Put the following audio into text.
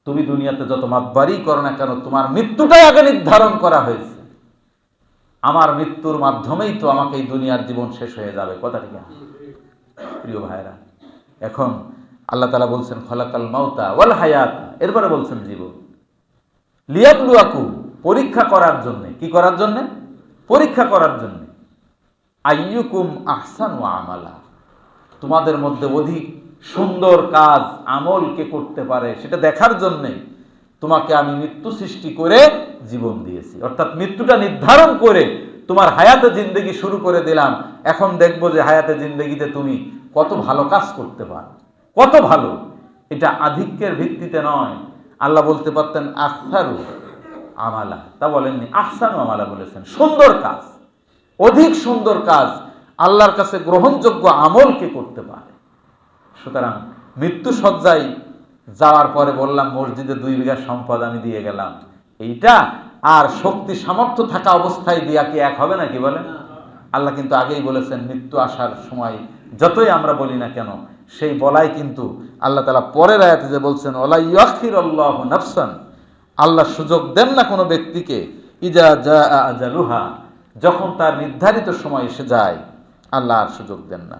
তুমি দুনিয়াতে যত মাতবারই করো না কেন, তোমার মৃত্যুটাই আগে নির্ধারণ করা হয়েছে। আমার মৃত্যুর মাধ্যমেই তো আমাকে এই দুনিয়ার জীবন শেষ হয়ে যাবে। কথা ঠিক না প্রিয় ভাইরা? এখন আল্লাহ তাআলা বলছেন খলাকাল মাউতা ওয়াল হায়াত, এরপরে বলছেন জীবন। লিয়াবলুয়াকুম, পরীক্ষা করার জন্য। কি করার জন্য? পরীক্ষা করার জন্য। আইয়ুকুম আহসানু আমালা, তোমাদের মধ্যে অধিক সুন্দর কাজ আমল কে করতে পারে সেটা দেখার জন্যে তোমাকে আমি মৃত্যু সৃষ্টি করে জীবন দিয়েছি। অর্থাৎ মৃত্যুটা নির্ধারণ করে তোমার হায়াতে জিন্দেগি শুরু করে দিলাম। এখন দেখবো যে হায়াতে জিন্দেগিতে তুমি কত ভালো কাজ করতে পারো, কত ভালো। এটা আধিক্যের ভিত্তিতে নয়। আল্লাহ বলতে পারতেন আখসারু আমালা, তা বলেননি, আহসানু আমালা বলেছেন। সুন্দর কাজ, অধিক সুন্দর কাজ, আল্লাহর কাছে গ্রহণযোগ্য আমল কে করতে পারে। সুতরাং মৃত্যু সজ্জায় যাওয়ার পরে বললাম মসজিদে 2 বিঘা সম্পদ আমি দিয়ে গেলাম, এইটা আর শক্তি সামর্থ্য থাকা অবস্থায় দিয়া কি এক হবে নাকি বলেন? আল্লাহ কিন্তু আগেই বলেছেন মৃত্যু আসার সময় যতই আমরা বলি না কেন, সেই বলাই কিন্তু আল্লাহ তাআলা পরের আয়াতে যে বলছেন ওয়ালা ইউআখিরুল্লাহু নাফসান, আল্লাহ সুযোগ দেন না কোনো ব্যক্তিকে, ইজা জাআ আজালুহা, যখন তার নির্ধারিত সময় এসে যায় আল্লাহ আর সুযোগ দেন না।